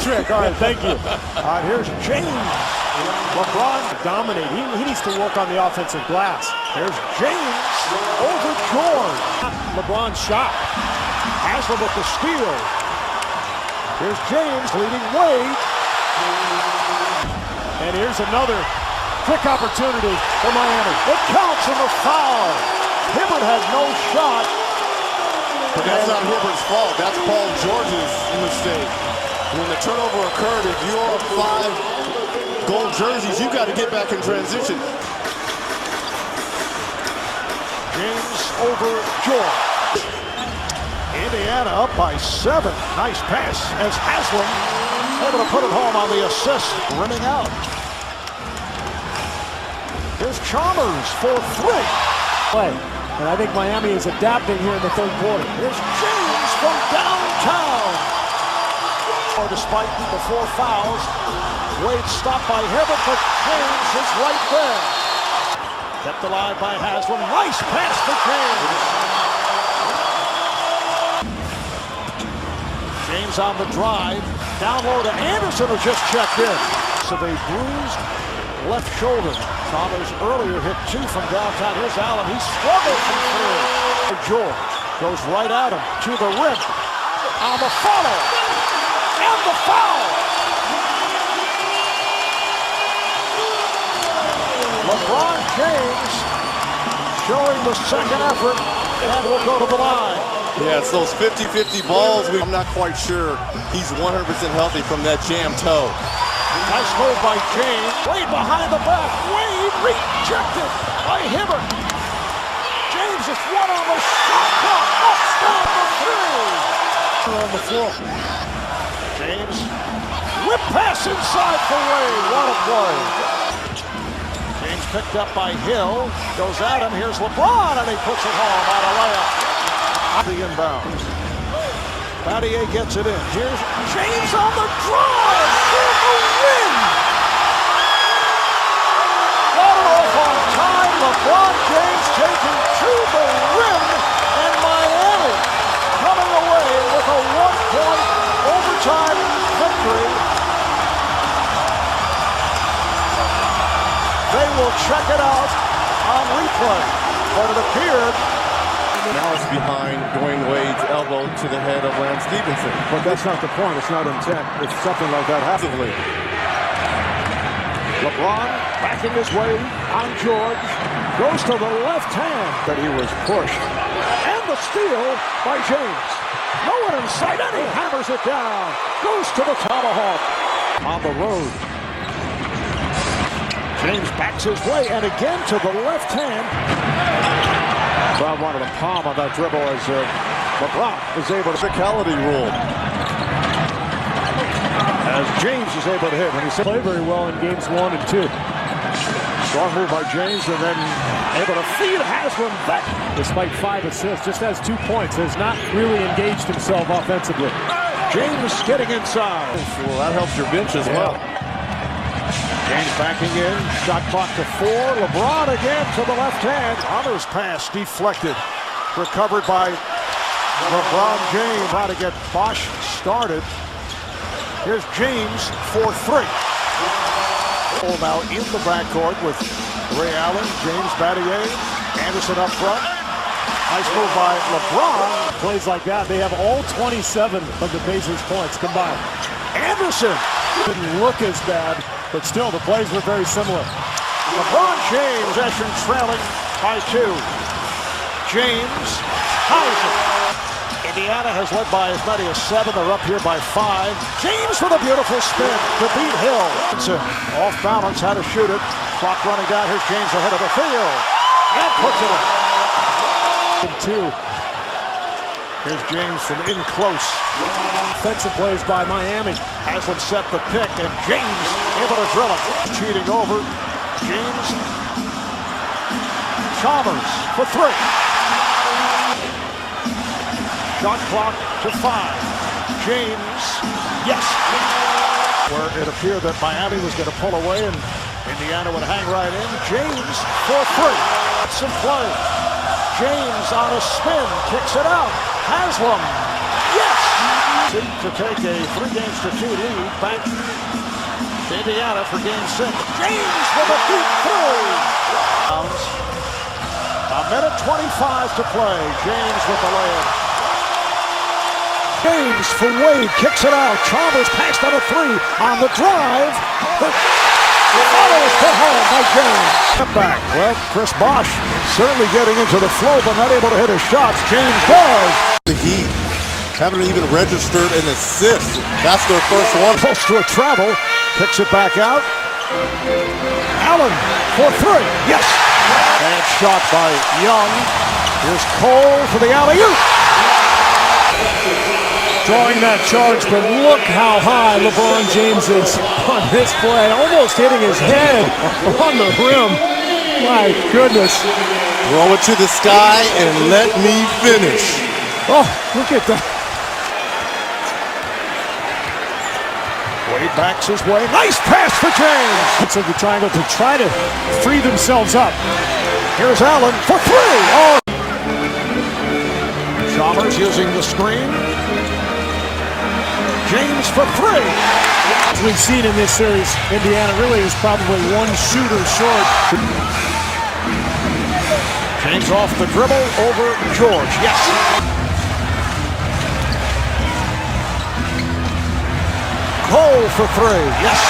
trick. All right, thank you. All right, here's James. LeBron dominate. He needs to work on the offensive glass. There's James over George. LeBron's shot. Haslam with the steal. Here's James leading Wade. And here's another quick opportunity for Miami. It counts in the foul. Hibbert had no shot. But that's not Hibbert's fault. That's Paul George's mistake. When the turnover occurred, if you're on 5 gold jerseys, you got to get back in transition. James over George. Indiana up by 7. Nice pass as Haslam able to put it home on the assist. Rimming out. Here's Chalmers for 3. Play. And I think Miami is adapting here in the third quarter. Here's James from downtown. Despite the 4 fouls, Wade stopped by Hibbert, but James is right there. Kept alive by Haslam. Nice pass for James. James on the drive. Down low to Anderson, who just checked in. So they bruised left shoulder. Chalmers earlier hit 2 from downtown. Here's Allen. He struggled from 3. George goes right at him to the rim. On the follow. And the foul. LeBron James showing the second effort and will go to the line. Yeah, it's those 50-50 balls. I'm not quite sure he's 100% healthy from that jam toe. Nice move by James. Wade behind the back. Wade rejected by Hibbert. James is one on the shot clock. Up, down for 3. On the floor. James, whip pass inside for Wade. What a play. James picked up by Hill. Goes at him. Here's LeBron, and he puts it home on a layup. The inbounds. Battier gets it in. Here's James on the drive for the win. Got it off on time. LeBron James taking to the rim, and Miami coming away with a 1-point overtime victory. They will check it out on replay, but it appeared. Now it's behind Dwayne Wade's elbow to the head of Lance Stevenson. But that's not the point. It's not intent. It's something like that happening. LeBron backing his way on George. Goes to the left hand. But he was pushed. And the steal by James. No one in sight, and he hammers it down. Goes to the tomahawk. On the road. James backs his way, and again to the left hand. Brown wanted a palm on that dribble as LeBron is able to. Physicality rule. As James is able to hit when he played very well in games 1 and 2. Strong move by James, and then able to feed Haslam back. Despite 5 assists, just has 2 points. Has not really engaged himself offensively. James getting inside. Well, that helps your bench as well. James backing in, shot clock to 4. LeBron again to the left hand. Otter's pass deflected. Recovered by LeBron James. Trying to get Bosch started. Here's James for 3. Now in the backcourt with Ray Allen, James Battier, Anderson up front. Nice move by LeBron. Plays like that, they have all 27 of the Pacers points combined. Anderson didn't look as bad, but still the plays were very similar. LeBron James Eshern trailing by 2. James ties it. Indiana has led by as many as 7. They're up here by 5. James with a beautiful spin to beat Hill. It's off balance, had to shoot it. Clock running down. Here's James ahead of the field. And puts it in. 2. Here's James from in close. Offensive plays by Miami. Haslam set the pick, and James able to drill it. Cheating over. James. Chalmers for 3. Shot clock to 5. James. Yes. Where it appeared that Miami was going to pull away and Indiana would hang right in. James for 3. That's some play. James on a spin. Kicks it out. Haslam. Yes. Seek to take a 3-2 lead back to Indiana for game 6. James with a deep three. A minute 25 to play. James with the layup. James for Wade, kicks it out. Chalmers passed on a 3 on the drive. The follows put home by James. Step back. Well, Chris Bosh certainly getting into the flow, but not able to hit his shots. James does. The Heat haven't even registered an assist. That's their first one. Close to a travel. Kicks it back out. Allen for 3. Yes. Bad shot by Young. Here's Cole for the alley-oop. Drawing that charge, but look how high LeBron James is on this play. Almost hitting his head on the rim. My goodness. Throw it to the sky and let me finish. Oh, look at that. Wade backs his way. Nice pass for James. It's of the triangle to try to free themselves up. Here's Allen for 3. Oh. Chalmers using the screen. James for 3. As we've seen in this series, Indiana really is probably one shooter short. James off the dribble over George. Yes. Cole for 3. Yes.